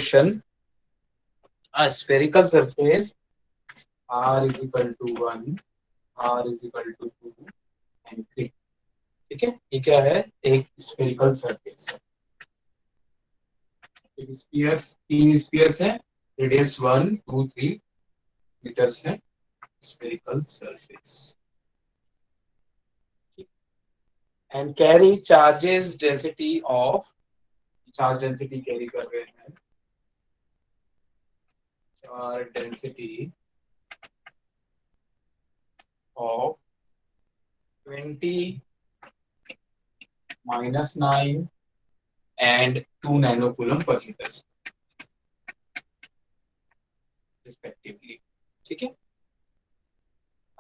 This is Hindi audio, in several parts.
distribution, a spherical surface r is equal to 1, r is equal to 2 and 3. ठीक है, ये क्या है, एक स्फेरिकल सरफेस है, एक स्फीयर्स, तीन स्फीयर्स है, रेडियस 1 2 3 मीटर्स है, spherical surface and carry charges density of, charge density carry कर रहे हैं, charge density of 20 -9 and 2 nanocoulomb per meter respectively. ठीक है,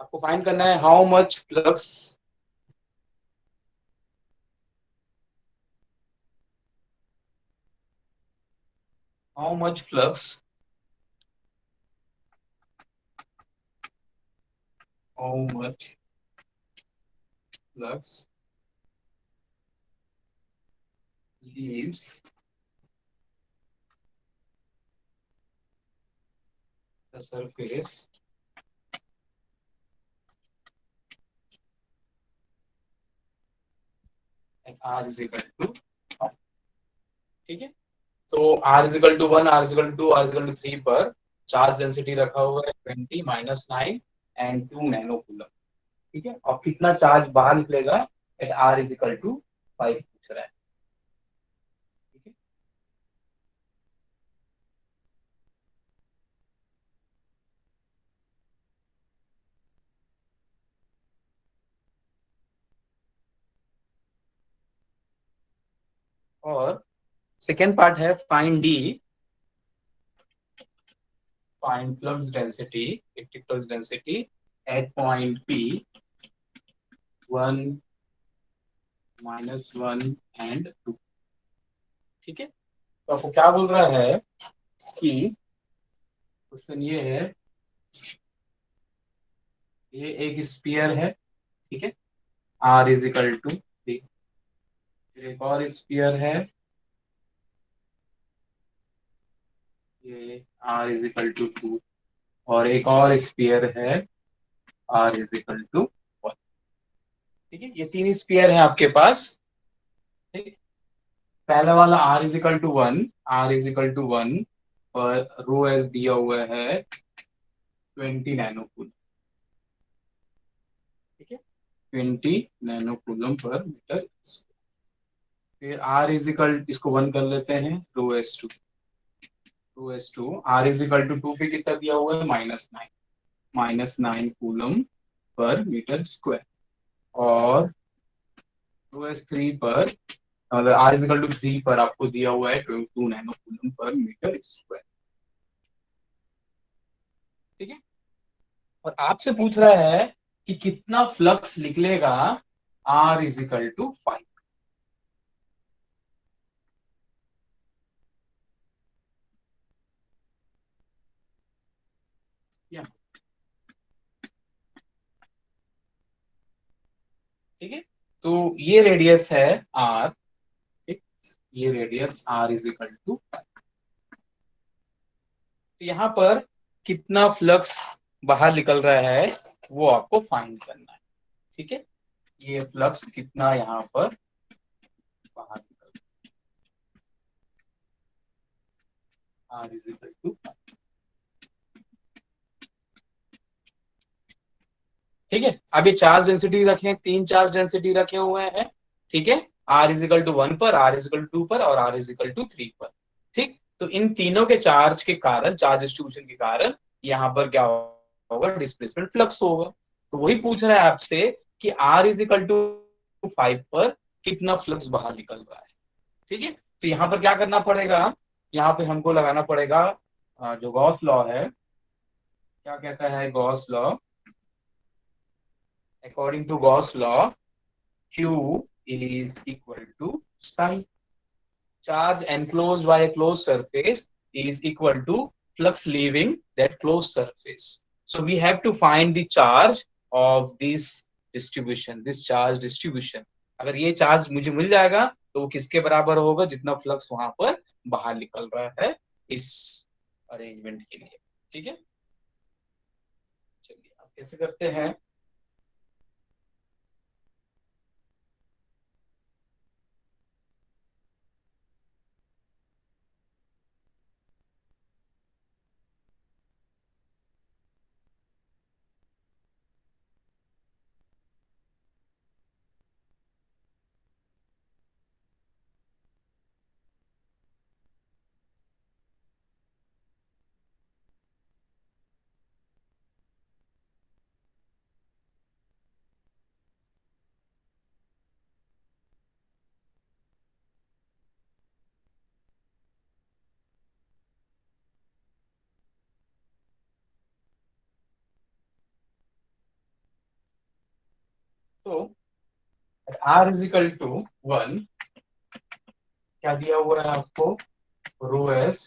आपको फाइंड करना है how much flux, how much flux leaves the surface at r is equal to, ठीक है, तो r is equal to 1, r is equal to 2, r is equal to 3 पर चार्ज डेंसिटी रखा हुआ है 20 -9 एंड 2 नैनो कूलम, ठीक है, और कितना चार्ज बाहर निकलेगा eight r is equal to 5 पूछ रहा है, ठीक है, और सेकेंड पार्ट है find D, find flux density, electric flux density at point P 1 -1 and 2, ठीक है, तो आपको क्या बोल रहा है कि क्वेश्चन ये है, ये एक स्फीयर है, ठीक है, r इज इक्वल टू 3, एक और स्फीयर है, ये r इज इक्वल टू 2, और एक और स्फीयर है r इज इक्वल टू 1, ठीक है, ये तीन स्फीयर है आपके पास, ठीक, पहला वाला r is equal to 1, r is equal to 1 और रो एस दिया हुआ है 20 नैनो कूलम, ठीक है, 20 नैनो कूलम पर मीटर, फिर r इज इक्वल, इसको 1 कर लेते हैं, rho S two r is equal to 2 पे कितना दिया हुआ है -9 कूलम पर मीटर स्क्वायर, और रो एस 3 पर, मतलब r इज इक्वल टू 3 पर आपको दिया हुआ है 2 nano coulomb per metre square, ठीक है, और आपसे पूछ रहा है कि कितना फ्लक्स निकलेगा r इज इक्वल टू 5, ठीक है, तो ये रेडियस है r, ठीक, ये radius r is equal to, तो यहाँ पर कितना फ्लक्स बाहर निकल रहा है वो आपको फाइंड करना है, ठीक है, ये फ्लक्स कितना यहाँ पर बाहर निकल रहा है, r इज इक्वल टू, ठीक है, अब ये चार्ज डेंसिटी रखे, तीन चार्ज डेंसिटी रखे हुए हैं, ठीक है, r इज इक्वल टू 1 पर, r इज इक्वल टू 2 पर और r इज इक्वल टू 3 पर, ठीक, तो इन तीनों के चार्ज के कारण, चार्ज डिस्ट्रीब्यूशन के कारण यहाँ पर क्या होगा, डिस्प्लेसमेंट फ्लक्स होगा, तो वही पूछ रहा है आपसे कि r इज इक्वल टू 5 पर कितना फ्लक्स बाहर निकल रहा है, ठीक है, तो यहाँ पर क्या करना पड़ेगा, यहाँ पे हमको लगाना पड़ेगा जो गॉस लॉ है, क्या कहता है Gauss law, according to Gauss law Q is equal to psi, charge enclosed by a closed surface is equal to flux leaving that closed surface, so we have to find the charge of this distribution, this charge distribution, अगर ये चार्ज मुझे मिल जाएगा तो वो किसके बराबर होगा, जितना फ्लक्स वहां पर बाहर निकल रहा है इस अरेंजमेंट के लिए। ठीक है, चलिए आप कैसे करते हैं। तो r इज इक्वल टू 1, क्या दिया हुआ है आपको, rho S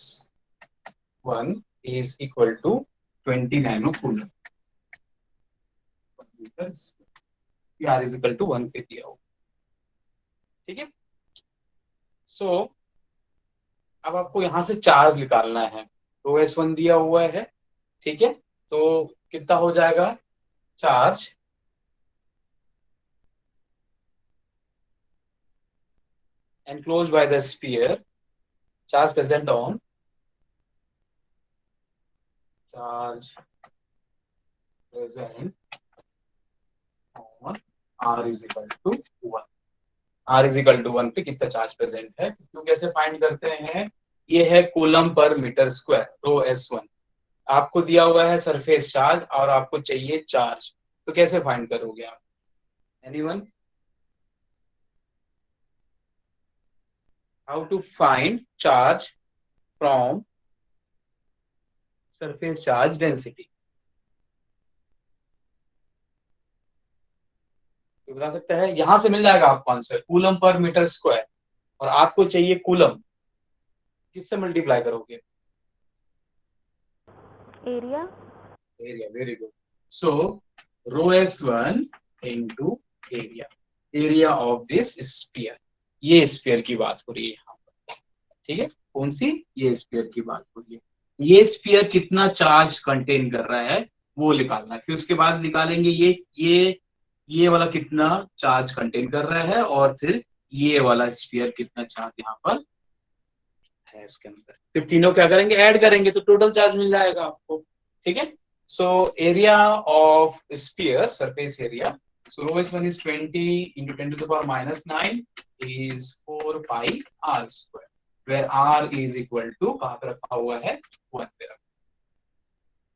1 is equal to 20 nano coulomb, r is equal to 1 पे दिया हुआ। ठीक है, सो अब आपको यहां से चार्ज निकालना है। रो एस 1 दिया हुआ है, ठीक है, तो कितना हो जाएगा charge enclosed by the sphere, charge present on, charge present on r is equal to 1। r is equal to 1 पे कितना चार्ज प्रेजेंट है, क्यों कैसे फाइंड करते हैं, ये है coulomb per metre square rho S 1। आपको दिया हुआ है सरफेस चार्ज और आपको चाहिए चार्ज, तो कैसे फाइंड करोगे आप, anyone, how to find charge from surface charge density, तो बता सकता है, यहां से मिल जाएगा आपको answer, coulomb per metre square, और आपको चाहिए कूलम, किससे मल्टीप्लाई करोगे, area. Area, very good. So rho S 1 into area, area of this sphere, ये स्फीयर की बात हो रही है यहाँ पर। ठीक है, कौन सी, ये स्फीयर की बात हो रही है, ये स्फीयर कितना चार्ज कंटेन कर रहा है वो निकालना है, फिर उसके बाद निकालेंगे ये वाला कितना चार्ज कंटेन कर रहा है, और फिर ये वाला स्फीयर कितना चार्ज यहाँ पर है उसके अंदर, फिर तीनों क्या करेंगे, ऐड करेंगे तो टोटल चार्ज मिल जाएगा आपको। ठीक है, so area of sphere, surface area, so rho s1 is 20 into 10 to the power minus 9 is 4 pi r square, where r is equal to कहाँ पे रखा हुआ है, 1 पे रखा।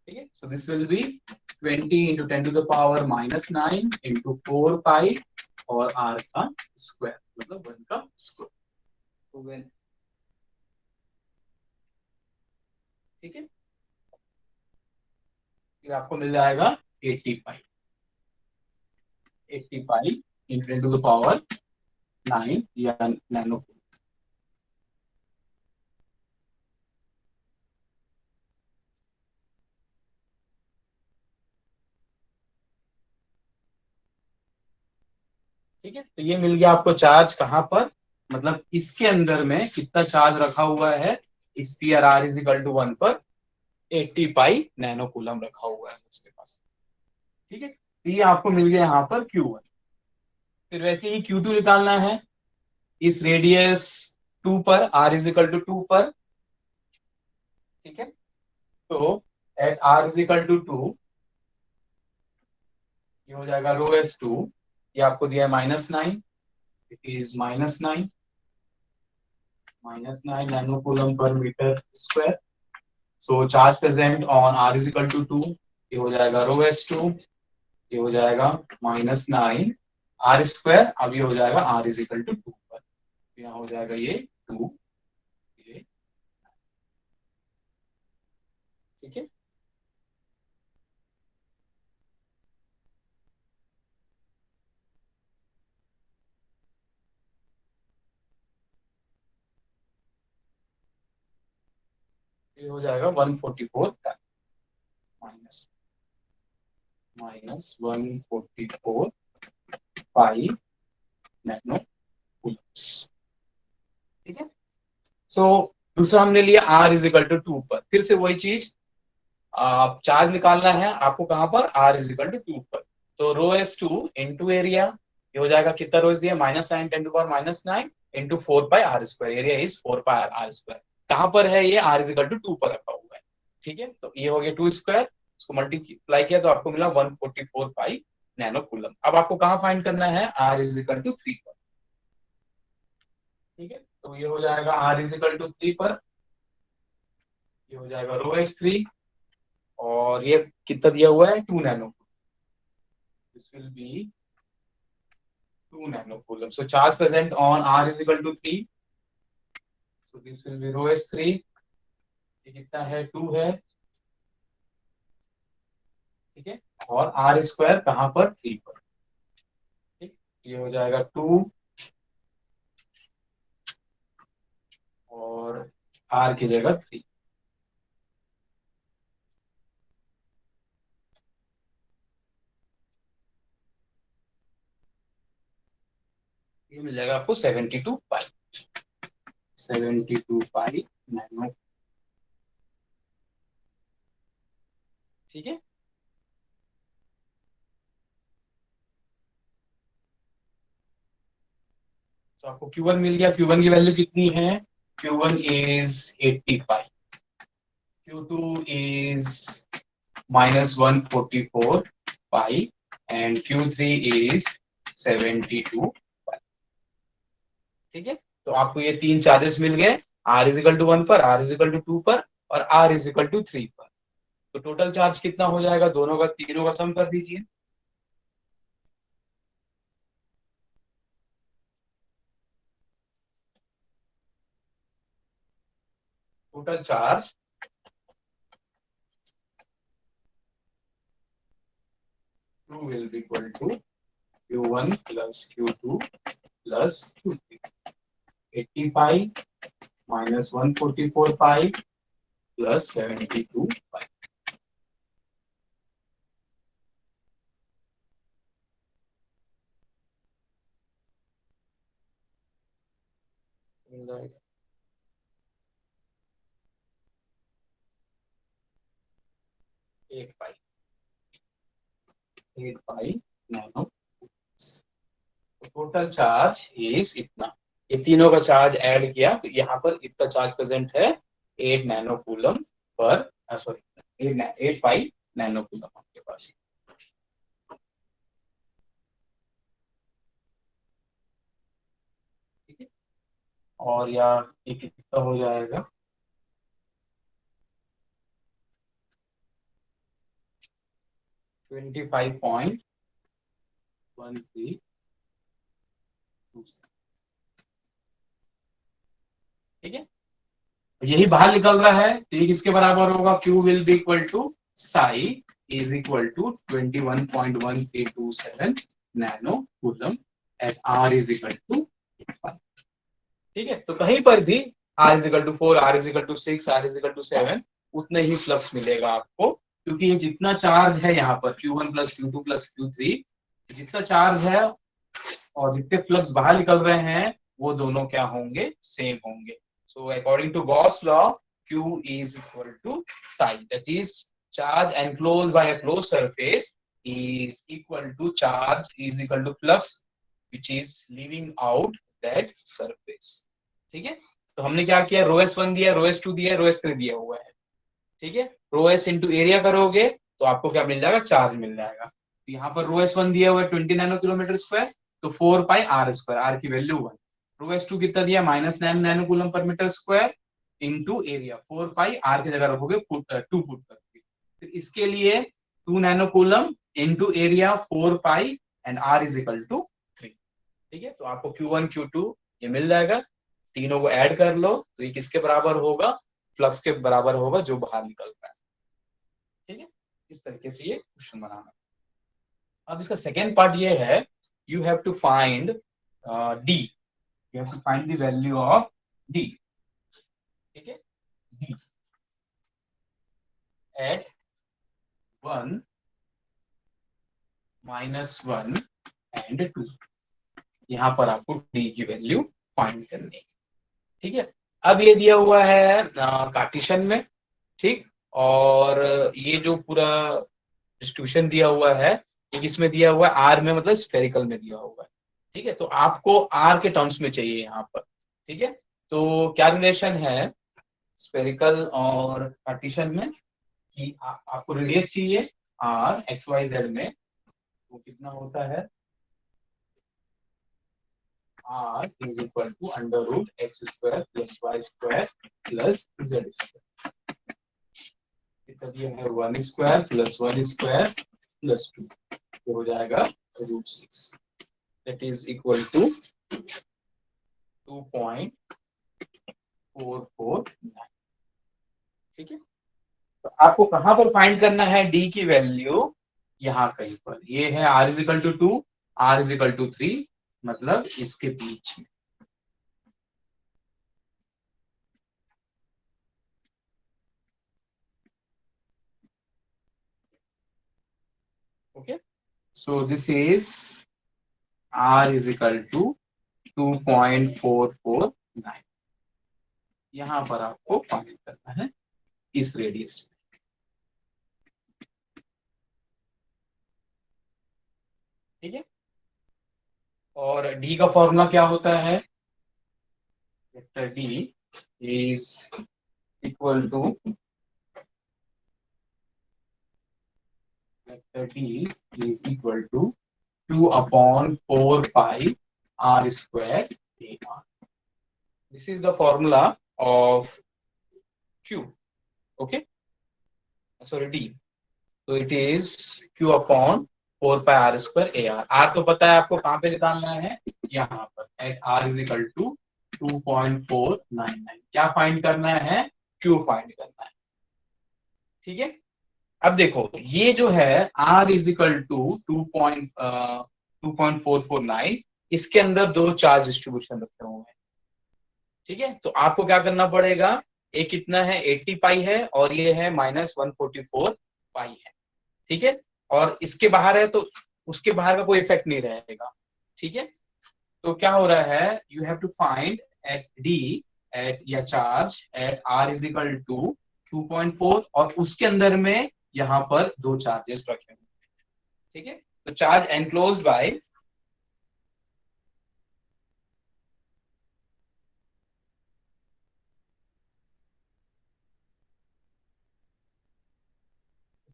ठीक है, so this will be 20 into 10 to the power minus 9 into 4 pi और r का स्क्वायर, मतलब 1 का स्क्वायर, तो when, ठीक है, ये आपको मिल जाएगा 85, 85 into 10 to the power 9 या नैनो। ठीक है, तो ये मिल गया आपको चार्ज कहाँ पर, मतलब इसके अंदर में कितना चार्ज रखा हुआ है, sphere r is equal to 1 पर 80 पाई नैनो कूलम रखा हुआ है उसके पास। ठीक है, तो ये आपको मिल गया यहाँ पर Q1। फिर वैसे ही Q2 निकालना है, इस रेडियस 2 पर, आर इज इक्वल टू 2 पर। ठीक है, तो at are is equal to 2, ये हो जाएगा रो एस 2, ये आपको दिया है -9, it is -9 nano coulomb per metre square. So charge present on r is equal to 2, ये हो जाएगा रो एस 2, ये हो जाएगा -9 आर स्क्वायर, अब ये हो जाएगा आर इज इक्वल टू 2 पर, यहाँ हो जाएगा ये 2, ये, ठीक है, ये हो जाएगा 144 माइनस माइनस 144 पाई नैनो कूलम्स। ठीक है, सो दूसरा हमने लिया r इज इक्वल टू 2 पर, फिर से वही चीज, आप चार्ज निकालना है आपको कहां पर, r इज इक्वल टू 2 पर। तो rho S two into area, ये हो जाएगा कितना रोज दिया, -9 10 to power -9 into 4 pi r square, area is 4 pi r square. कहां पर है ये, r इज इक्वल टू 2 पर रखा हुआ है। ठीक है, तो ये हो गया 2 स्क्वायर, उसको मल्टीप्लाई किया तो आपको मिला 144 पाई नैनो कूलम। अब आपको कहां फाइंड करना है, r इज इक्वल टू 3 पर। ठीक है, तो ये हो जाएगा r इज इक्वल टू 3 पर, ये हो जाएगा रो एस थ्री, और ये कितना दिया हुआ है, 2 nano, this will B 2 nano coulomb. So charge present on R is equal to 3. So this will be rho s3. ये कितना है, 2 है। ठीक है, और R स्क्वायर कहां पर, 3 पर। ठीक, ये हो जाएगा 2 और R की जगह 3। ये मिल जाएगा आपको 72 पाई, 72 पाई नैनो। ठीक है, तो आपको Q1 मिल गया। Q1 की वैल्यू कितनी है, Q1 is 80 pi, Q2 is -144 pi, and Q3 is 72 pi। ठीक है, तो आपको ये तीन चार्जेस मिल गए, R इज इक्वल टू 1 पर, R इज इक्वल टू 2 पर, और R इज इक्वल टू 3 पर। तो टोटल चार्ज कितना हो जाएगा, दोनों का, तीनों का सम कर दीजिए। Total charge Q will be equal to Q1 plus Q2 plus Q3, 80 pi minus 144 pi plus 72 pi। Right. 8 pi, 8 pi nano. Total charge is इतना, ये तीनों का चार्ज ऐड किया तो यहाँ पर इतना चार्ज प्रेजेंट है, 8 नैनो कूलम पर, सॉरी 8 पाई नैनो कूलम आपके पास। ठीक है, और यार ये कितना हो जाएगा, 25.1327। ठीक है, यही बाहर निकल रहा है, तो ये किसके बराबर होगा, Q will be equal to psi is equal to 21.1327 nano coulomb at R is equal to 5। ठीक है, तो कहीं पर भी R is equal to 4, R is equal to 6, R is equal to 7, उतना ही फ्लक्स मिलेगा आपको, क्योंकि ये जितना चार्ज है यहाँ पर Q1 plus Q2 plus Q3, जितना चार्ज है और जितने फ्लक्स बाहर निकल रहे हैं वो दोनों क्या होंगे, सेम होंगे। So according to Gauss law, Q is equal to psi, that is charge enclosed by a closed surface is equal to charge is equal to flux which is leaving out that surface। ठीक है, तो हमने क्या किया, रो एस वन दिया, रो एस टू दिया, रो एस थ्री दिया हुआ है। ठीक है, रो एस इंटू एरिया करोगे तो आपको क्या मिल जाएगा, चार्ज मिल जाएगा। तो यहाँ पर रो एस वन दिया हुआ है 20 नैनो किलोमीटर स्क्वायर, तो 4 पाई आर स्क्वायर, आर की वैल्यू 1। रो एस टू कितना दिया, -9 nano coulomb per metre square into area, 4 pi r की जगह रखोगे 2 फुट करके, फिर इसके लिए 2 nano coulomb into area 4 pi and r is equal to 3। ठीक है, तो आपको Q1 Q2 ये मिल जाएगा, तीनों को ऐड कर लो तो ये किसके बराबर होगा, फ्लक्स के बराबर होगा जो बाहर निकल रहा है। ठीक है, इस तरीके से ये क्वेश्चन बनाना। अब इसका सेकेंड पार्ट ये है, you have to find D, you have to find the value of D. ठीक है, डी एट 1 -1 एंड 2, यहाँ पर आपको डी की वैल्यू फाइंड करनी है। ठीक है, अब ये दिया हुआ है कार्टेशियन में, ठीक। और ये जो पूरा डिस्ट्रीब्यूशन दिया हुआ है, ये किसमें दिया हुआ है, आर में, मतलब स्फेरिकल में दिया हुआ है। ठीक है, तो आपको आर के टर्म्स में चाहिए यहाँ पर। ठीक है, तो क्या रिलेशन है स्फेरिकल और कार्टेशियन में, कि आपको रेडियस चाहिए आर एक्स वाई जेड में, वो कितना होता है, r is equal to under root x square plus y square plus z square. कितना दिया है, one square plus one square plus two, तो हो जाएगा root six, that is equal to 2.449। ठीक है, तो आपको कहां पर फाइंड करना है डी की वैल्यू, यहाँ कहीं पर, ये है r is equal to 2, r is equal to 3, मतलब इसके बीच में। Okay, so this is r is equal to 2.449, यहां पर आपको फाइंड करना है इस रेडियस में। ठीक है, और डी का फॉर्मूला क्या होता है, vector D is equal to, vector D is equal to 2/4 pi r square a r. This is the formula of q. Okay, sorry, d. So it is q/4 pi r square a r. r तो पता है आपको कहां पे निकालना है, यहाँ पर at r is equal to 2.499। क्या फाइंड करना है, q फाइंड करना है। ठीक है, अब देखो ये जो है r इज इक्वल टू 2.449, इसके अंदर दो चार्ज डिस्ट्रीब्यूशन रखे हुए हैं। ठीक है, तो आपको क्या करना पड़ेगा, एक कितना है 80 पाई है, और ये है -144 पाई है। ठीक है, और इसके बाहर है तो उसके बाहर का कोई इफेक्ट नहीं रहेगा। ठीक है, तो क्या हो रहा है, you have to find at D, at या charge at are is equal to 2.4, और उसके अंदर में यहाँ पर दो चार्जेस रखे हुए। ठीक है, तो charge enclosed by,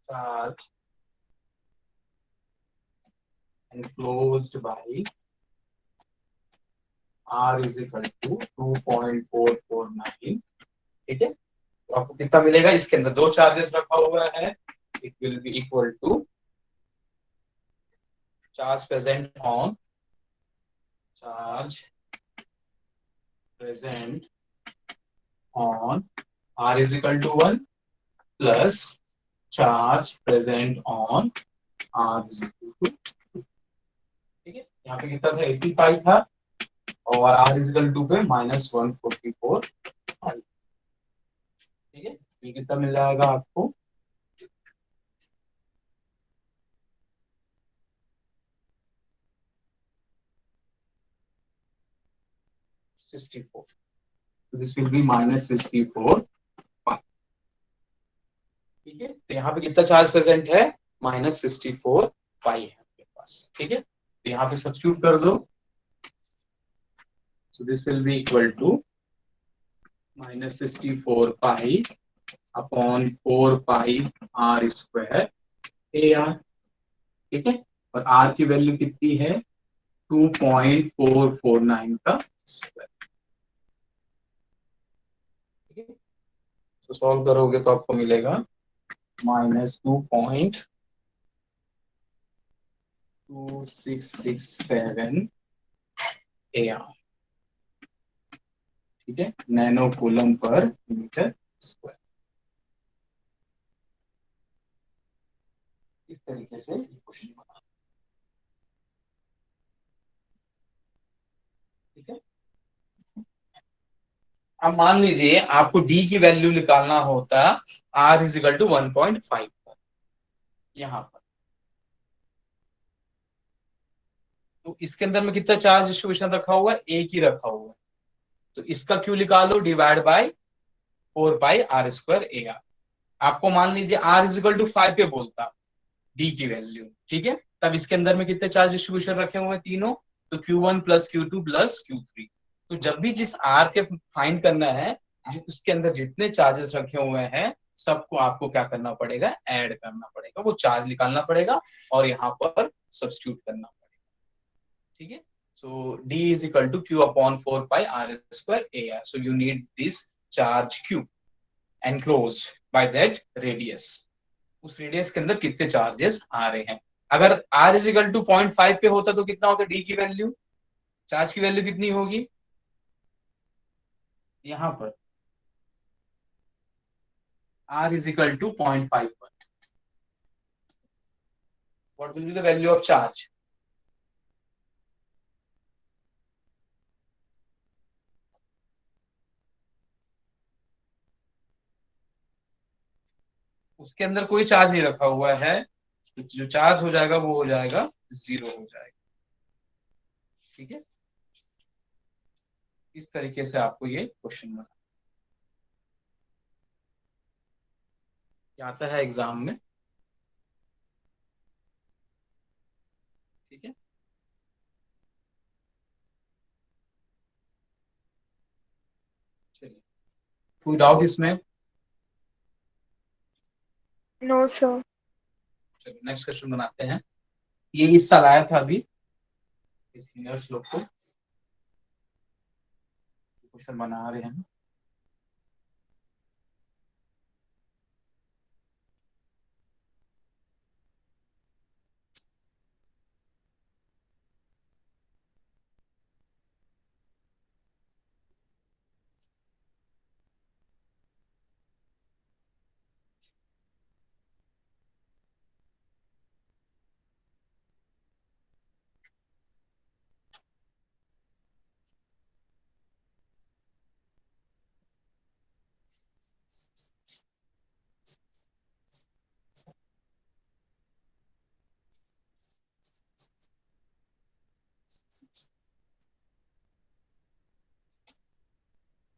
charge enclosed by R is equal to 2.449। ठीक है, तो आपको कितना मिलेगा, इसके अंदर दो चार्जेस रखा हुआ है, it will be equal to charge present on, charge present on R is equal to 1 plus charge present on R is equal to. ठीक है, यहाँ पे कितना था, 85 था, और R इज इक्वल टू पे -144। ठीक है, ये कितना मिल जाएगा आपको, 64। This will B -64। ठीक है, तो यहाँ पे कितना चार्ज प्रेजेंट है, -64 पाई है आपके पास। ठीक है, तो यहाँ पे सब्स्टिट्यूट कर दो, so this will be equal to -64 pi upon 4 pi are square A r. ठीक है, और आर की वैल्यू कितनी है, 2.449 का स्क्वायर। ठीक है, तो सॉल्व करोगे तो आपको मिलेगा -2.2667 ए आर। ठीक है, nano coulomb per metre square. इस तरीके से क्वेश्चन बना। ठीक है, अब मान लीजिए आपको डी की वैल्यू निकालना होता, आर इज इक्वल टू 1.5 पर, यहाँ पर, तो इसके अंदर में कितना चार्ज डिस्ट्रीब्यूशन रखा हुआ है, एक ही रखा हुआ है। तो इसका क्यू निकालो divide by 4 pi r² AR। आपको मान लीजिए r इजिकल टू 5 पे बोलता d की वैल्यू, ठीक है, तब इसके अंदर में कितने चार्ज डिस्ट्रीब्यूशन रखे हुए हैं तीनों, तो Q1 plus Q2 plus Q3। तो जब भी जिस r के फाइंड करना है, उसके अंदर जितने चार्जेस रखे हुए हैं सबको आपको क्या करना पड़ेगा, ऐड करना पड़ेगा, वो चार्ज निकालना पड़ेगा और यहाँ पर सब्स्टिट्यूट करना पड़ेगा, ठीक है। So d is equal to Q upon 4 pi r² AR। So you need this charge Q enclosed by that radius. उस रेडियस के अंदर कितने चार्जेस आ रहे हैं। अगर r इज इक्वल टू 0.5 पे होता तो कितना होता d की वैल्यू, चार्ज की वैल्यू कितनी होगी, यहां पर r इज इक्वल टू 0.5 पर what will be the value of charge, उसके अंदर कोई चार्ज नहीं रखा हुआ है, तो जो चार्ज हो जाएगा वो हो जाएगा 0 हो जाएगा, ठीक है। इस तरीके से आपको ये क्वेश्चन बना आता है एग्जाम में, ठीक है। चलिए, कोई डाउट इसमें। No sir. चलिए नेक्स्ट क्वेश्चन बनाते हैं। ये इस साल आया था अभी सीनियर्स लोग को, क्वेश्चन बना रहे हैं।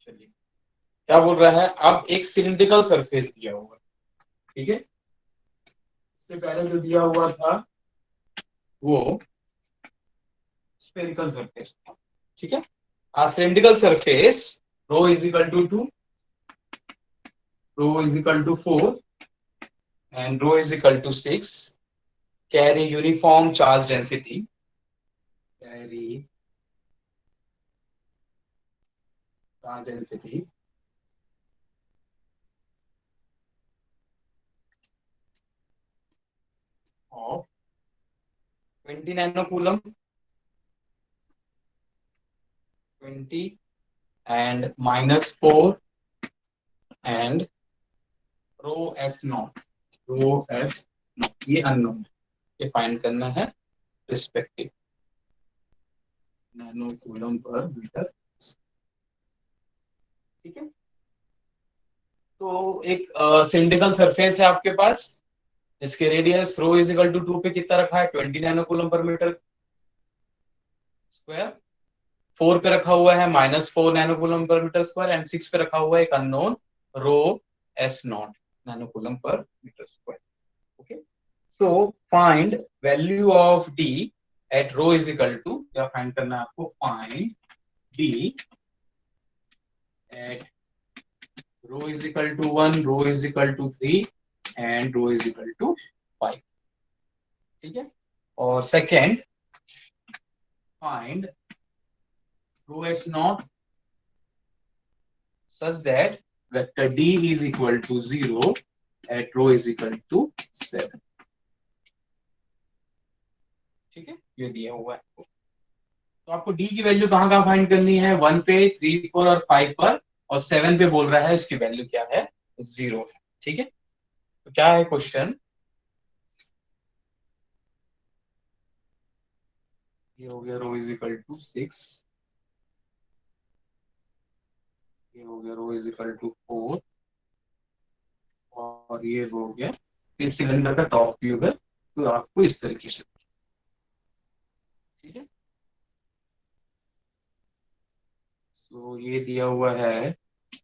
चलिए, क्या बोल रहा है, अब एक सिलिंड्रिकल सरफेस दिया हुआ, ठीक है। इससे पहले जो दिया हुआ था वो स्फेरिकल सरफेस था, ठीक है। A cylindrical surface rho is equal to 2, rho is equal to 4 and rho is equal to 6 carry uniform charge density, carry charge density of 20 nanocoulomb, 20 and -4 and rho S not, rho S naught ये अननोन है, ये फाइंड करना है respective nano coulomb per metre, ठीक है। तो एक सिलिंड्रिकल सरफेस है आपके पास, इसके radius rho is equal to 2 पे कितना रखा है, 20 nano coulomb per metre square, 4 पे रखा हुआ है -4 nano coulomb per metre square and 6 पे रखा हुआ है एक unknown rho S naught nano coulomb per metre square, okay. So find value of D at rho is equal to, क्या फाइंड करना है आपको, find D at rho is equal to 1, rho is equal to 3 and rho is equal to 5, ठीक है। और second find rho s naught such that vector D is equal to 0 at rho is equal to 7, ठीक है, ये दिया हुआ है। तो आपको डी की वैल्यू कहाँ कहाँ फाइंड करनी है, 1 पे, 3 पर और 5 पर, और 7 पे बोल रहा है इसकी वैल्यू क्या है, 0 है, ठीक है। तो क्या है क्वेश्चन, ये हो गया रो इज इक्वल टू 6, ये हो गया रो इज इक्वल टू 4 और ये हो गया इस सिलेंडर का टॉप व्यू है, तो आपको इस तरीके से, ठीक है। तो ये दिया हुआ है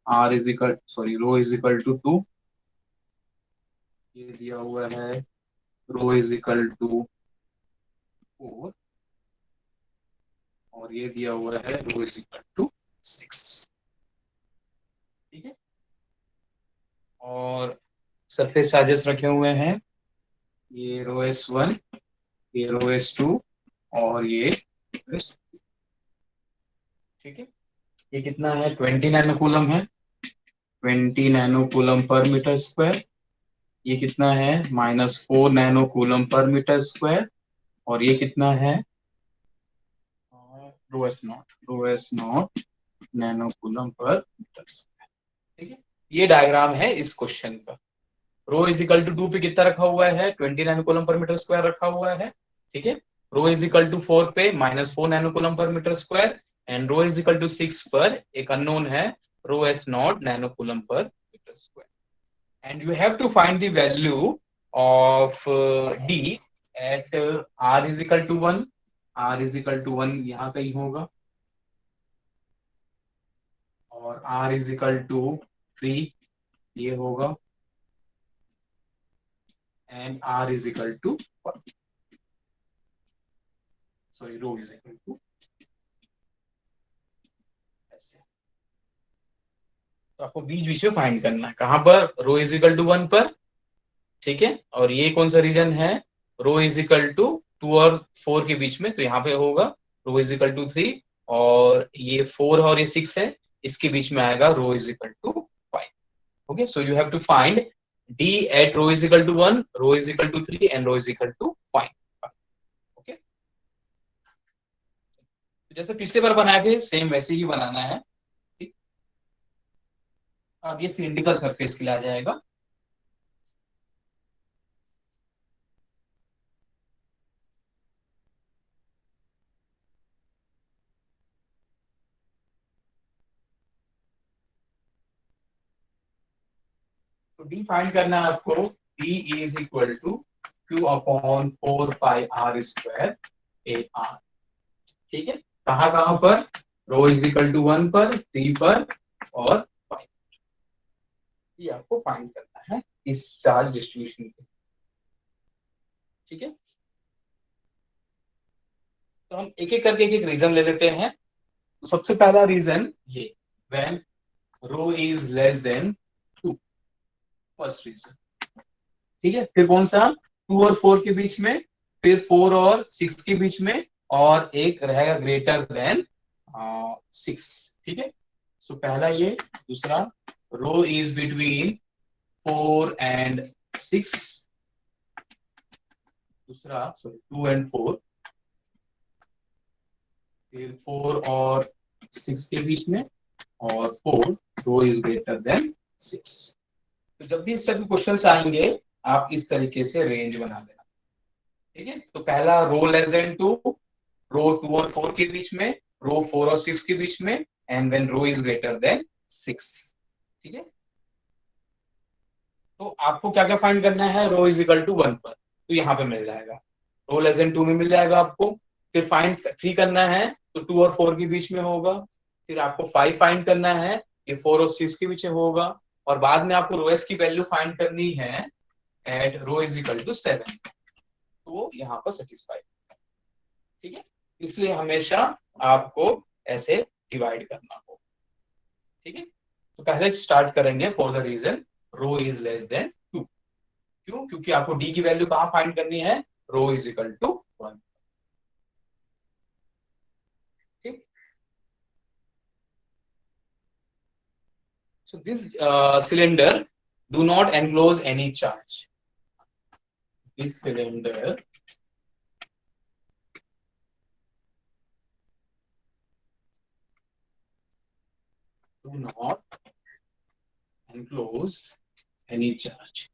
r is equal sorry rho is equal to 2, ये दिया हुआ है रो इजिकल टू 4, और ये दिया हुआ है रो इजिकल टू 6। ठीक है, और सरफेस चार्जेस रखे हुए हैं, ये रो S1, ये रो S2, और ये ठीक है। ये कितना है, 20 नैनो कूलम है, 20 nano coulomb per metre square. ये कितना है, -4 nano coulomb per metre square. और ये कितना है, rho S naught nano coulomb per metre square. ठीक है, ये डायग्राम है इस क्वेश्चन का। रो इज इक्वल टू 2 पे कितना रखा हुआ है, 20 nano coulomb per metre square रखा हुआ है। ठीक है, रो इज इक्वल टू 4 पे -4 nano coulomb per metre square, and rho is equal to 6 पर एक अननोन है, rho S0 nano coulomb per metre square. and you have to find the value of D at R is equal to 1, R is equal to 1 यहाँ कहीं होगा, और R is equal to 3 ये होगा, and R is equal to 1, sorry row is equal to ऐसे। तो आपको बीच बीच में फाइंड करना है, कहां पर, रो इज इक्वल टू 1 पर। ठीक है, और ये कौन सा रीजन है, रो इज इक्वल टू 2 और 4 के बीच में, तो यहाँ पे होगा रो इज इक्वल टू 3, और ये 4 और ये 6 है, इसके बीच में आएगा rho is equal to 5। Okay, so you have to find D at rho is equal to 1, rho is equal to 3 and rho is equal to 5। Okay, जैसे पिछले बार बनाए थे सेम वैसे ही बनाना है। ठीक, अब ये सिलिंड्रिकल सरफेस के लिए आ जाएगा। तो डी फाइंड करना है आपको, D is equal to Q/4 pi R square AR। ठीक है, कहाँ कहाँ पर, रो इज इक्वल टू 1 पर, 3 पर, और 5। ये आपको फाइंड करना है इस चार्ज डिस्ट्रीब्यूशन के। ठीक है, तो हम एक एक करके एक एक रीजन ले लेते हैं। तो सबसे पहला रीजन ये, when rho is less than 2, first region. ठीक है, फिर कौन सा, 2 और 4 के बीच में, फिर 4 और 6 के बीच में, और एक रहेगा ग्रेटर देन 6। ठीक है, सो पहला ये, दूसरा रो इज बिटवीन 4 एंड 6, दूसरा सॉरी 2 एंड 4, फिर 4 और 6 के बीच में, और 4 रो इज ग्रेटर देन 6। तो जब भी इस टाइप के क्वेश्चन आएंगे, आप इस तरीके से रेंज बना लेना। ठीक है, तो पहला रो लेस देन 2, रो 2 और 4 के बीच में, रो 4 और 6 के बीच में, and when rho is greater than 6। ठीक है, तो आपको क्या क्या फाइंड करना है, रो इज इक्वल टू 1 पर, तो यहाँ पे मिल जाएगा, रो लेस देन 2 में मिल जाएगा आपको। फिर फाइंड 3 करना है, तो 2 और 4 के बीच में होगा। फिर आपको 5 फाइंड करना है, ये 4 और 6 के बीच में होगा। और बाद में आपको रो एस की वैल्यू फाइंड करनी है at rho is equal to 7, तो यहाँ पर सेटिस्फाइड। ठीक है, इसलिए हमेशा आपको ऐसे डिवाइड करना हो। ठीक है, तो पहले स्टार्ट करेंगे for the region rho is less than 2। क्यों, क्योंकि आपको डी की वैल्यू कहां फाइंड करनी है, रो इज इक्वल टू 1। ठीक, so this cylinder do not enclose any charge, this cylinder do not enclose any charge।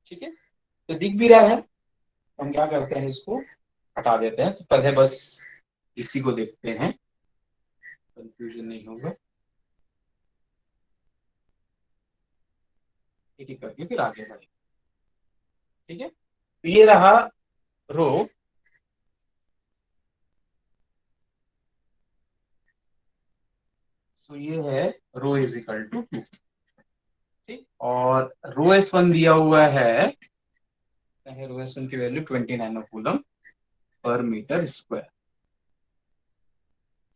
ठीक है, तो दिख भी रहा है, हम क्या करते हैं, इसको हटा देते हैं। तो पहले बस इसी को देखते हैं, कंफ्यूजन नहीं होगा। एक एक करके फिर आगे बढ़े। ठीक है, ये रहा रो, तो ये है रो इज इक्वल टू 2, ठीक। और रो एस वन दिया हुआ है, रो एस वन की value 20 nano coulomb per metre square,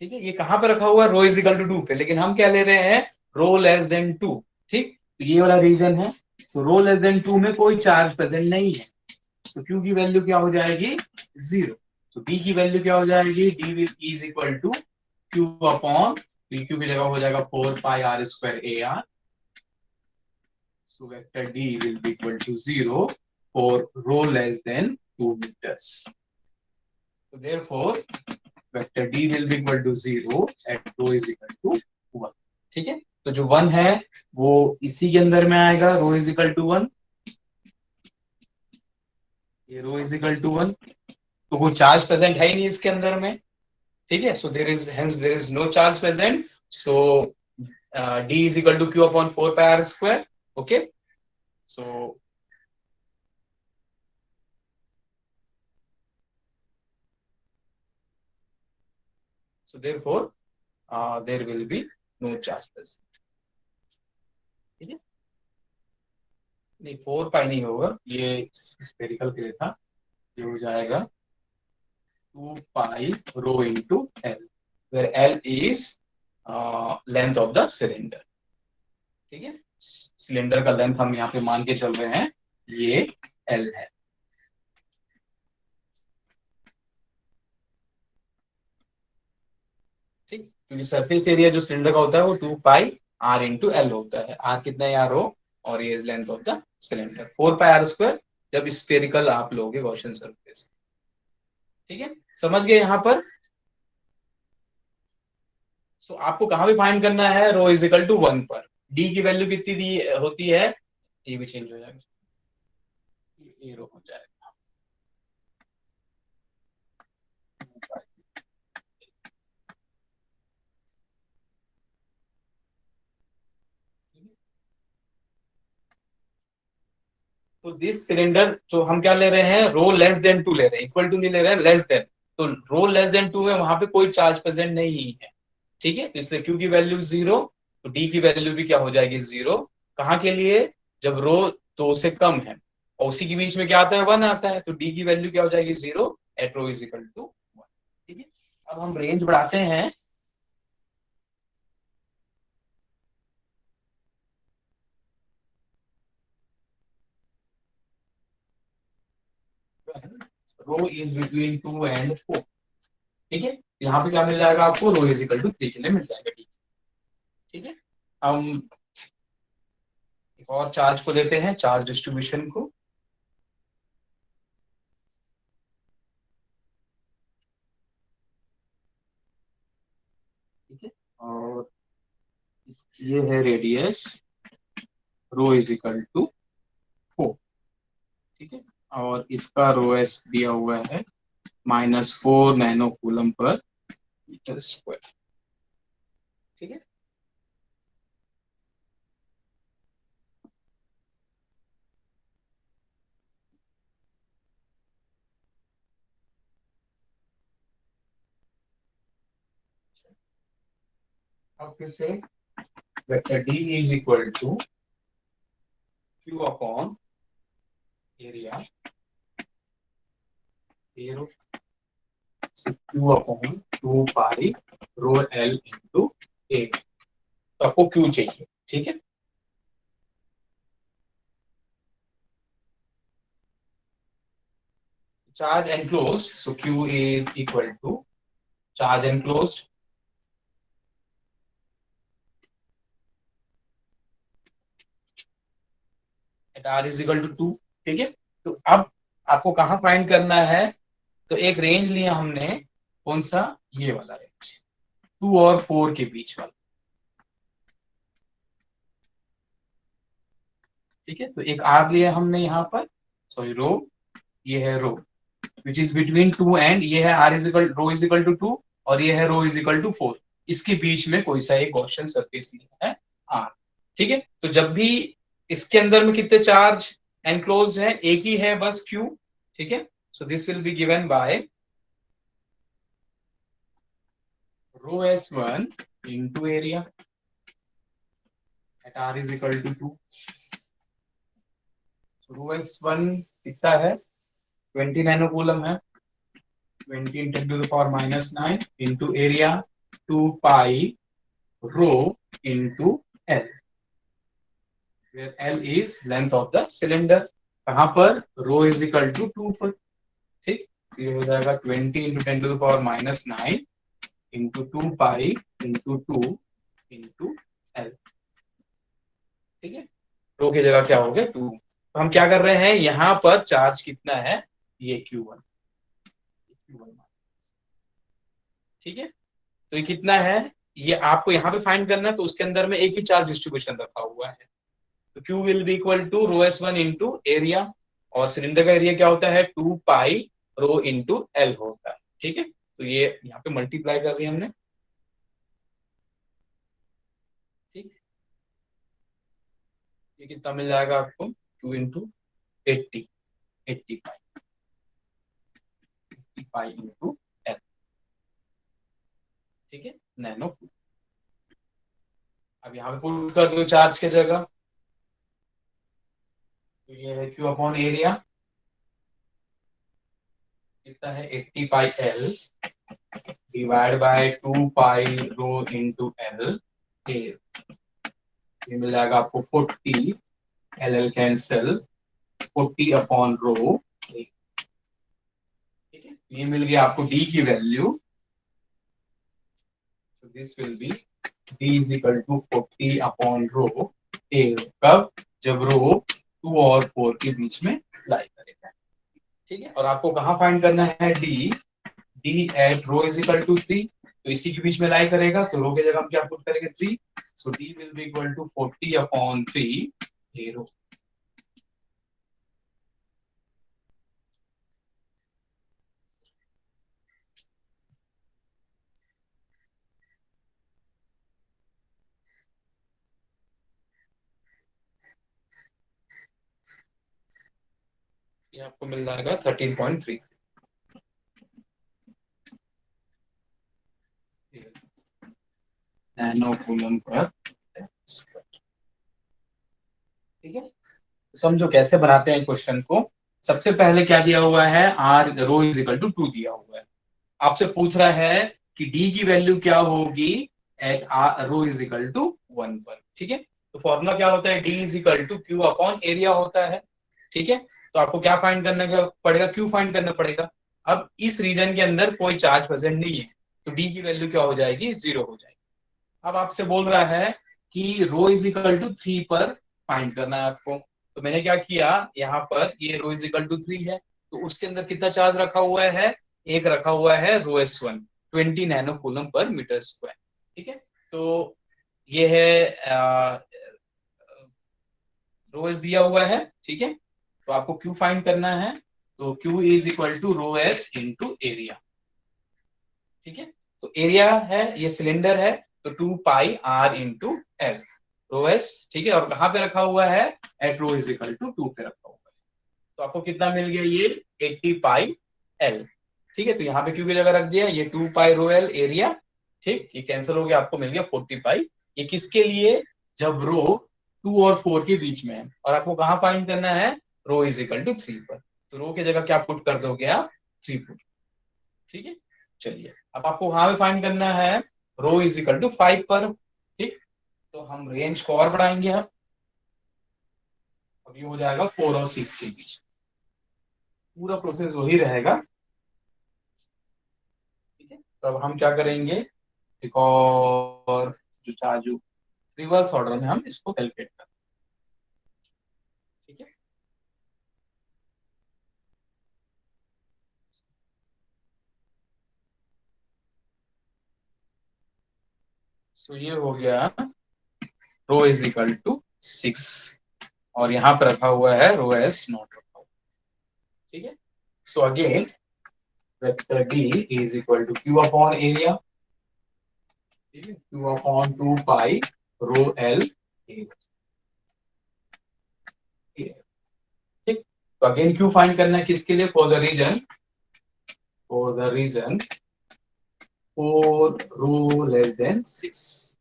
ठीक है। ये कहां पे रखा हुआ है, रो इज इक्वल टू 2 पे, लेकिन हम क्या ले रहे हैं, रो लेस देन 2, ठीक। तो ये वाला रीजन है। तो रो लेस देन 2 में कोई चार्ज प्रेजेंट नहीं है, तो क्यू की वैल्यू क्या हो जाएगी, 0। तो डी की वैल्यू क्या हो जाएगी, D is equal to Q upon, Q की जगह हो जाएगा 4 pi are square A R, so vector d will be equal to 0 for rho less than 2 meters. So therefore vector d will be equal to 0 at rho is equal to 1, ठीक है। तो जो 1 है वो इसी के अंदर में आएगा, रो इज इक्वल टू 1, ये रो इज इक्वल टू 1, तो कोई चार्ज प्रेजेंट है ही नहीं इसके अंदर में, ठीक है। So there is no charge present, so D is equal to Q upon 4 pi are square, okay. So so therefore there will be no charge present, ठीक है। नहीं 4 पाई नहीं होगा, ये स्पेरिकल के लिए था, ये हो जाएगा 2 pi rho into L, where L is length of the cylinder, ठीक है। सिलेंडर का लेंथ हम यहाँ पे मान के चल रहे हैं, ये एल है, ठीक। क्योंकि सरफेस एरिया जो सिलेंडर का होता है वो 2 पाई आर इंटू एल होता है, आर कितना है यार, रो, और ये length of the cylinder 4 pi are square जब स्पेरिकल आप लोगे गॉसियन सरफेस, ठीक है। समझ गए यहाँ पर। सो आपको कहां भी फाइंड करना है, रो इज इक्वल टू 1 पर, डी की वैल्यू कितनी दी होती है, ये भी चेंज हो जाएगा, ये रो हो जाएगा, तो दिस सिलेंडर जो हम क्या ले रहे हैं, रो लेस देन 2 ले रहे हैं, इक्वल टू नहीं ले रहे हैं, लेस देन। तो रो लेस देन 2 में वहां पे कोई चार्ज प्रेजेंट नहीं है, ठीक है। तो इसलिए क्यू की वैल्यू 0, तो डी की वैल्यू भी क्या हो जाएगी 0, कहाँ के लिए, जब रो 2 से कम है, और उसी के बीच में क्या आता है, 1 आता है, तो डी की वैल्यू क्या हो जाएगी 0 at rho is equal to 1, ठीक है। अब हम रेंज बढ़ाते हैं, रो इज बिटवीन 2 एंड 4, ठीक है। यहाँ पे क्या मिल जाएगा आपको, रो इज इक्वल टू 3 के लिए मिल जाएगा, ठीक है। हम एक और चार्ज को देते हैं, चार्ज डिस्ट्रीब्यूशन को, ठीक है। और ये है radius, rho is equal to 4, ठीक है। और इसका रो एस दिया हुआ है -4 nano coulomb per metre square, ठीक है। अब फिर से vector D is equal to Q upon area, arrow, Q upon 2 pi rho L into A, तो आपको क्यू चाहिए, ठीक है। Charge enclosed, so Q is equal to charge enclosed at R is equal to 2, ठीक है। तो अब आपको कहाँ फाइंड करना है, तो एक रेंज लिया हमने, कौन सा, ये वाला रेंज, 2 और 4 के बीच वाला, ठीक है। तो एक R लिया हमने यहाँ पर, सॉरी रो, ये है rho which is between 2 and, ये है R is equal, rho is equal to 2, और ये है रो इज इक्वल टू 4, इसके बीच में कोई सा एक गॉसियन सरफेस लिया है R, ठीक है। तो जब भी इसके अंदर में कितने चार्ज एनक्लोज है, एक ही है बस Q, ठीक है, so this will be given by rho S1 into area at r is equal to 2. Rho S1 कितना है, 20 नैनो कूलम है, 20 × 10⁻⁹ into area 2 pi rho into L, where L is length of the cylinder. कहाँ पर, रो इज इक्वल टू 2 पर, ठीक, ये हो जाएगा 20 × 10⁻⁹ into 2 pi into 2 into L, ठीक है, रो की जगह क्या हो गया 2। तो हम क्या कर रहे हैं, यहाँ पर चार्ज कितना है, ये Q1, ठीक है, तो ये कितना है, ये आपको यहाँ पे फाइंड करना है, तो उसके अंदर में एक ही चार्ज डिस्ट्रीब्यूशन रखा हुआ है, तो Q will be equal to rho S1 into area, और सिलेंडर का एरिया क्या होता है 2 पाई रो इंटू एल होता है, ठीक है, तो ये यहाँ पे मल्टीप्लाई कर दिया हमने, ठीक, ये कितना मिल जाएगा आपको 2 इंटू 80, 80 पाई इंटू एल, ठीक है, नैनो। अब यहाँ पे पुट कर दो चार्ज की जगह, तो ये है Q अपॉन एरिया, कितना है 80 pi L divide by 2 pi rho into L, ये मिल जाएगा आपको 40, L L cancel, 40 upon rho, ठीक है, ये मिल गया आपको डी की value, this will be D is equal to 40 upon rho A, कब, जब रो 2 और 4 के बीच में लाई करेगा, ठीक है, और आपको कहाँ फाइंड करना है, D, D at rho is equal to 3, तो इसी के बीच में लाई करेगा, तो रो की जगह हम क्या पुट करेंगे 3, so D will be equal to 40 upon 3 A rho. ये आपको मिल जाएगा 13.3 नैनो कूलम पर, ठीक है, तो समझो कैसे बनाते हैं क्वेश्चन को। सबसे पहले क्या दिया हुआ है, R rho is equal to 2 दिया हुआ है, आपसे पूछ रहा है कि डी की वैल्यू क्या होगी at R rho is equal to 1 पर, ठीक है, तो फॉर्मूला क्या होता है, D is equal to Q upon area होता है, ठीक है, तो आपको क्या फाइंड करने का पड़ेगा, क्यू फाइंड करना पड़ेगा। अब इस रीजन के अंदर कोई चार्ज प्रेजेंट नहीं है, तो डी की वैल्यू क्या हो जाएगी, 0 हो जाएगी। अब आपसे बोल रहा है कि रो इज इक्वल टू 3 पर फाइंड करना है आपको, तो मैंने क्या किया, यहाँ पर ये रो इज इक्वल टू 3 है, तो उसके अंदर कितना चार्ज रखा हुआ है, एक रखा हुआ है rho S1, 20 nano coulomb per metre square, ठीक है, तो ये है रो एस दिया हुआ है, ठीक है, तो आपको क्यू फाइंड करना है, तो Q is equal to rho S into area, ठीक है, तो एरिया है, ये सिलेंडर है, तो 2 pi R into L, rho S, ठीक है, और कहाँ पे रखा हुआ है, at rho is equal to 2 पे रखा हुआ है, तो आपको कितना मिल गया, ये 80 पाई एल, ठीक है, तो यहाँ पे क्यू की जगह रख दिया, ये 2 पाई रो एल एरिया, ठीक, ये कैंसिल हो गया, आपको मिल गया 40 पाई, ये किसके लिए, जब रो 2 और 4 के बीच में है, और आपको कहाँ फाइंड करना है, रो इज इक्वल टू 3 पर, तो रो की जगह क्या पुट कर दोगे आप, 3 पुट, ठीक है, चलिए अब आपको वहां पे फाइंड करना है रो इज इक्वल टू 5 पर, ठीक, तो हम रेंज को और बढ़ाएंगे, अब ये हो जाएगा 4 और 6 के बीच, पूरा प्रोसेस वही रहेगा, ठीक है, तो अब हम क्या करेंगे, एक और जो चार्ज रिवर्स ऑर्डर में हम इसको कैलकुलेट करें, ठीक है, सो ये हो गया रो इज इक्वल टू 6, और यहाँ पर रखा हुआ है रो एस नॉट रखा हुआ, ठीक है, so again vector D is equal to Q upon area, Q upon 2 pi rho L, ठीक, तो अगेन क्यों फाइंड करना है, किसके लिए, for the region 4 rho less than 6।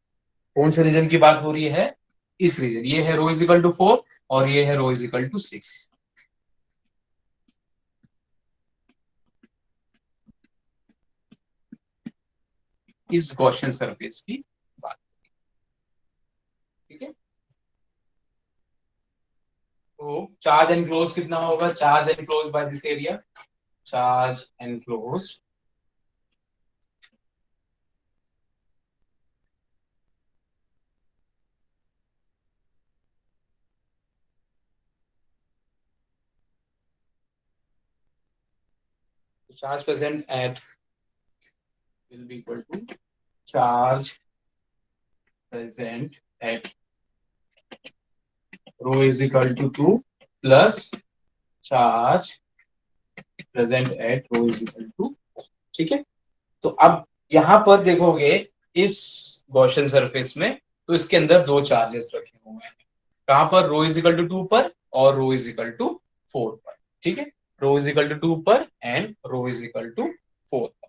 कौन से रीजन की बात हो रही है, इस रीजन, ये है रो इज इक्वल टू 4 और ये है रो इज इक्वल टू 6। इस गॉसियन सरफेस की बात, ठीक है। तो चार्ज एनक्लोज कितना होगा, charge enclose by this area, charge enclose charge present at will be equal to charge present at rho is equal to 2 plus charge present at rho is equal to, ठीक है। तो अब यहां पर देखोगे इस गॉसियन सरफेस में, तो इसके अंदर दो चार्जेस रखे हुए हैं, कहां पर, रो इज इक्वल टू 2 पर और रो इज इक्वल टू 4 पर, ठीक है। रो इज इक्वल टू 2 पर and rho is equal to 4 पर,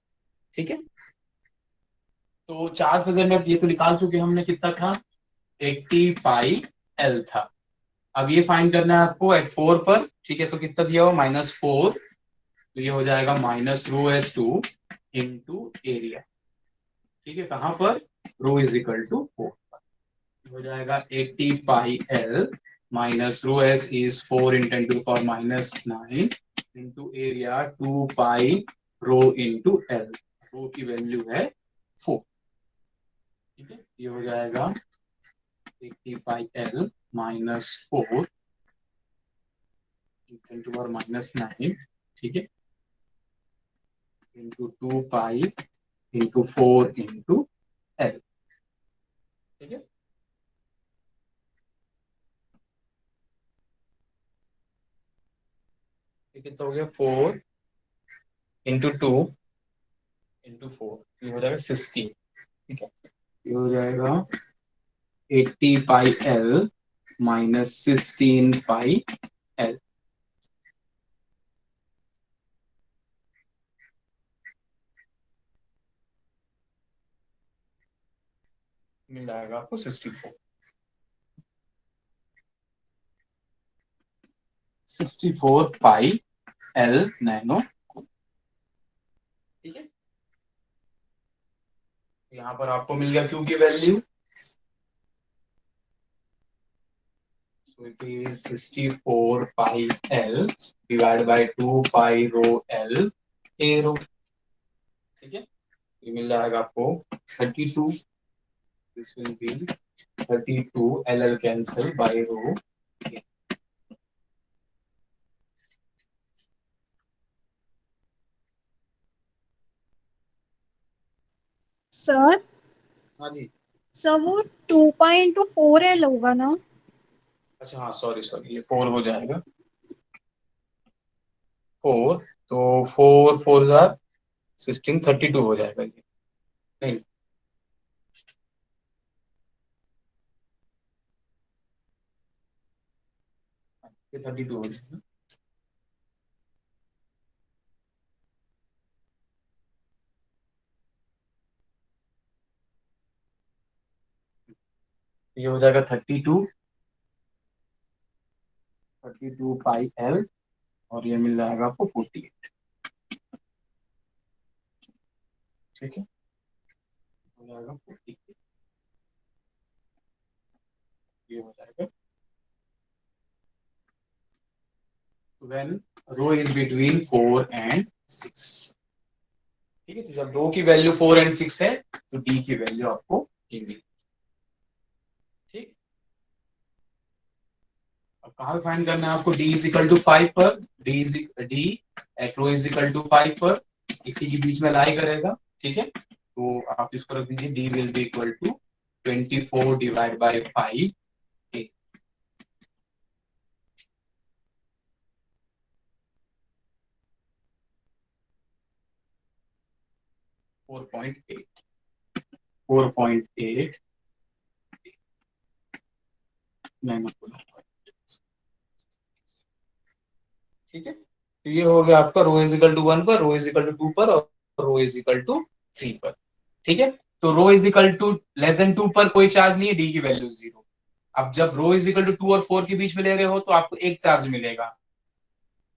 ठीक है। तो चार्ज प्रेजेंट ये तो निकाल चुके हमने, कितना था, 80 पाई एल था। अब ये फाइंड करना है आपको एट 4 पर, ठीक है। तो कितना दिया हुआ, -4, तो ये हो जाएगा -ρs2 इंटू एरिया, ठीक है। कहां पर, रो इज इक्वल टू 4 हो जाएगा 80 pi L minus rho S is 4 in 10⁻⁹ into area 2 pi rho into L, rho की वैल्यू है 4, ठीक है। ये हो जाएगा 80 पाई एल -4 10⁻⁹, ठीक है, into 2 pi into 4 into L, ठीक है। कितना हो गया, 4 इंटू 2 इंटू 4, ये हो जाएगा 16, ठीक है। ये हो जाएगा 80 पाई एल -16 पाई एल, मिल जाएगा आपको 64 पाई एल नैनो, ठीक है। यहाँ पर आपको मिल गया क्यू की value, so it is 64 pi L divided by 2 pi rho L a rho, ठीक है। ये मिल जाएगा आपको 32, this will be 32 L L cancel by rho, sir हाँ जी। सर वो 2 π × 4L होगा ना। अच्छा हाँ, सॉरी सॉरी, ये 4 हो जाएगा, 4, तो 4 4 16 32 हो जाएगा ये, नहीं, ये 32 हो जाएगा। ये हो जाएगा 32 पाई एल और ये मिल जाएगा आपको 48, ठीक है, हो जाएगा 48, ये हो जाएगा when rho is between 4 and 6, ठीक है। तो जब रो की वैल्यू 4 एंड 6 है तो डी की वैल्यू आपको ये मिलेगी, ठीक। अब कहाँ पे फाइंड करना है आपको, डी इज इक्वल टू 5 पर, D at rho is equal to 5 पर, इसी के बीच में लाई करेगा, ठीक है। तो आप इसको रख दीजिए, D will be equal to 24 divide by 5, 4.8, 4.8 nano coulomb, ठीक है, तो ये हो गया आपका रो इज इक्वल टू 1 पर, रो इज इक्वल टू 2 पर और रो इज इक्वल टू 3 पर। ठीक है, तो rho is equal to less than 2 पर कोई चार्ज नहीं है, डी की वैल्यू 0। अब जब रो इज इक्वल टू 2 और 4 के बीच में ले रहे हो तो आपको एक चार्ज मिलेगा,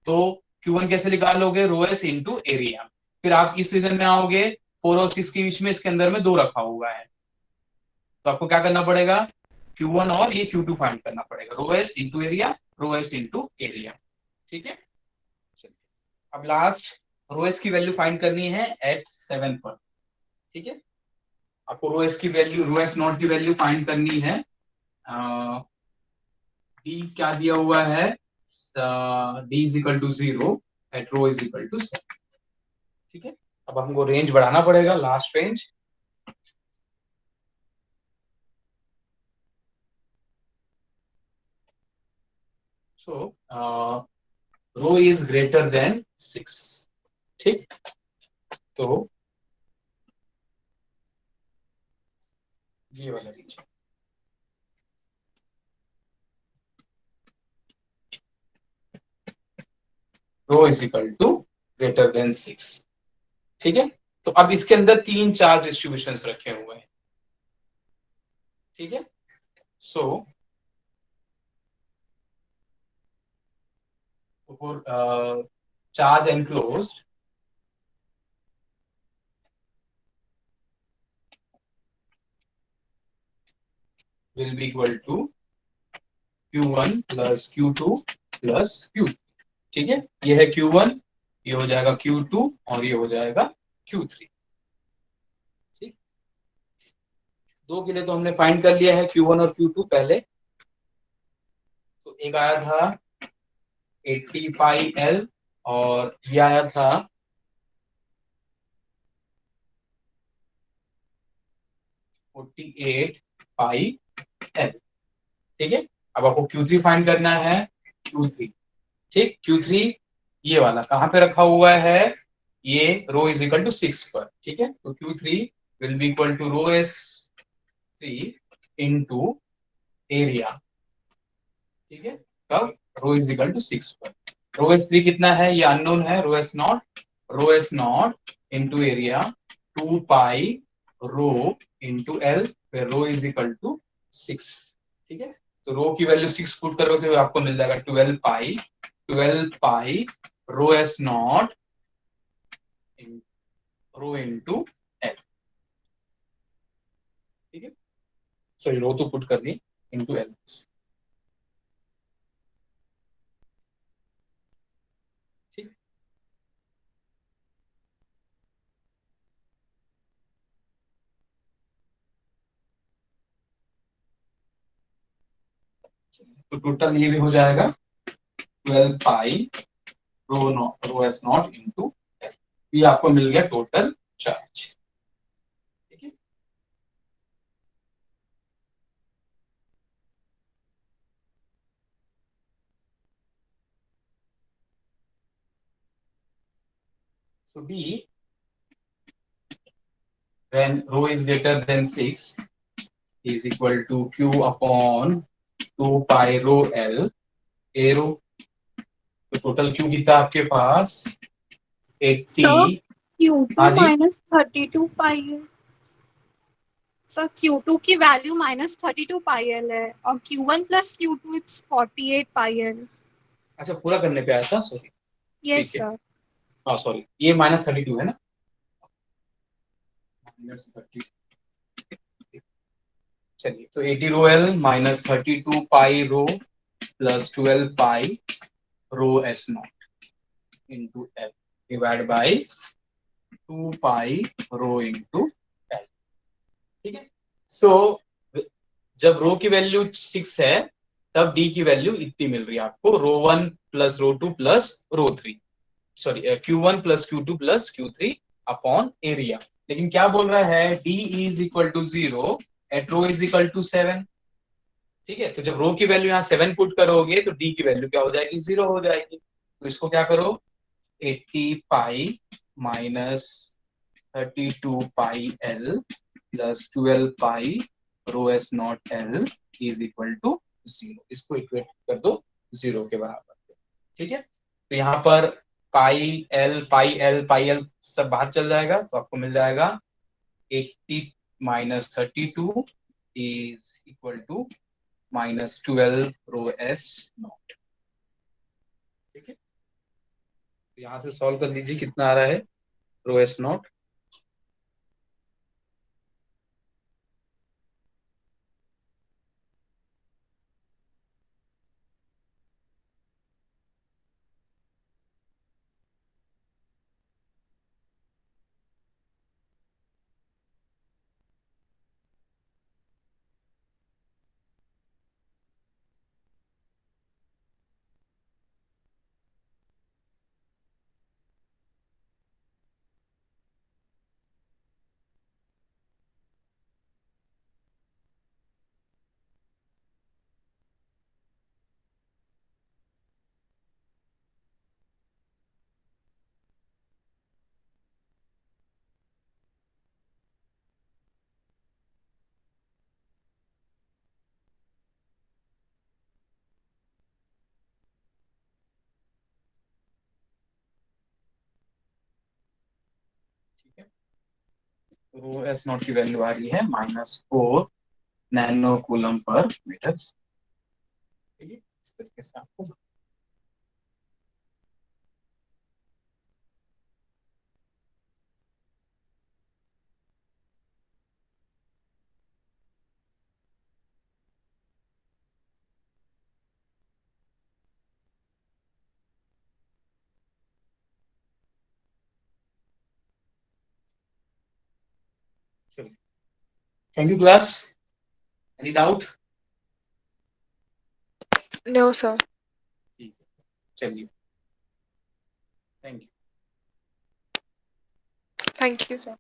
तो Q1 कैसे निकालोगे, रो एस इंटू एरिया। फिर आप इस रीजन में आओगे, 4 और 6 के बीच में इसके अंदर में 2 रखा हुआ है, तो आपको क्या करना पड़ेगा, Q1 और ये Q2 फाइंड करना पड़ेगा, rho S into area, rho S into area. ठीक है, अब लास्ट रो एस की वैल्यू फाइंड करनी है एट 7 पर। ठीक है, आपको रो एस की वैल्यू, रो एस नॉट की वैल्यू फाइंड करनी है, डी क्या दिया हुआ है, D is equal to 0 at rho is equal to 7। ठीक है, अब हमको रेंज बढ़ाना पड़ेगा, last range. So rho is greater than 6। ठीक, तो ये वाला range, rho is equal to greater than 6। ठीक है, तो अब इसके अंदर 3 चार्ज डिस्ट्रीब्यूशन रखे हुए हैं। ठीक है, सो for charge enclosed will be equal to Q1 plus Q2 plus Q। ठीक है, ये है Q1, ये हो जाएगा Q2 और ये हो जाएगा Q3। ठीक, दो के लिए तो हमने फाइंड कर लिया है Q1 और Q2 पहले, तो एक आया था 80 पाई L और ये आया था 48 पाई L। ठीक है, अब आपको Q3 फाइंड करना है, Q3। ठीक, Q3 ये वाला कहां पे रखा हुआ है, ये रो इज इक्वल टू 6 पर। ठीक है, तो Q3 will be equal to rho S 3 into area. ठीक है, कब, रो इज इक्वल टू 6 पर। रो एस 3 कितना है, ये अननोन है, rho S not into area 2 pi rho into l, फिर रो इज इक्वल टू 6। ठीक है, तो रो की वैल्यू 6 पुट करोगे तो आपको मिल जाएगा 12 pi rho S not rho into L. ठीक है, सॉरी रो तो पुट कर दी, इंटू एल। ठीक, तो टोटल ये भी हो जाएगा 12 pi rho S not into L. ये आपको मिल गया टोटल चार्ज। ठीक है, so D when rho is greater than 6 is equal to Q upon 2 pi rho L A rho। तो टोटल Q कितना आपके पास 80। सर Q2 हाँ जी, माइनस 32 पाई है। सर Q2 की वैल्यू माइनस 32 पाई एल है और Q1 plus Q2 it's 48 pi L. अच्छा पूरा करने पे आया था, सॉरी। यस ठीक है, सर। हाँ सॉरी, ये -32 है ना, -30। चलिए, तो 80 rho L minus 32 pi rho plus 12 pi rho S not into L divide by 2 pi rho into L. ठीक है, सो जब रो की वैल्यू 6 है तब डी की वैल्यू इतनी मिल रही है आपको, rho 1 plus rho 2 plus rho 3, sorry Q1 plus Q2 plus Q3 upon area. लेकिन क्या बोल रहा है, D is equal to 0 at rho is equal to 7। ठीक है, तो जब रो की वैल्यू यहाँ 7 पुट करोगे तो डी की वैल्यू क्या हो जाएगी, 0 हो जाएगी। तो इसको क्या करो, 80 pi minus 32 pi L plus 12 pi rho S not L is equal to 0। इसको इक्वेट कर दो 0 के बराबर। ठीक है, तो यहाँ पर पाई एल सब बाहर चल जाएगा, तो आपको मिल जाएगा 80 minus 32 is equal to minus 12 rho S not. ठीक है, तो यहां से सॉल्व कर लीजिए कितना आ रहा है रो एस नॉट। ठीक है, रो एस नॉट की वैल्यू आ रही है -4 नैनो कूलम पर मीटर। ठीक है, इस तरीके से आपको चलिए। Thank you class. Any doubt? No, sir. ठीक है, चलिए, thank you. Thank you, sir.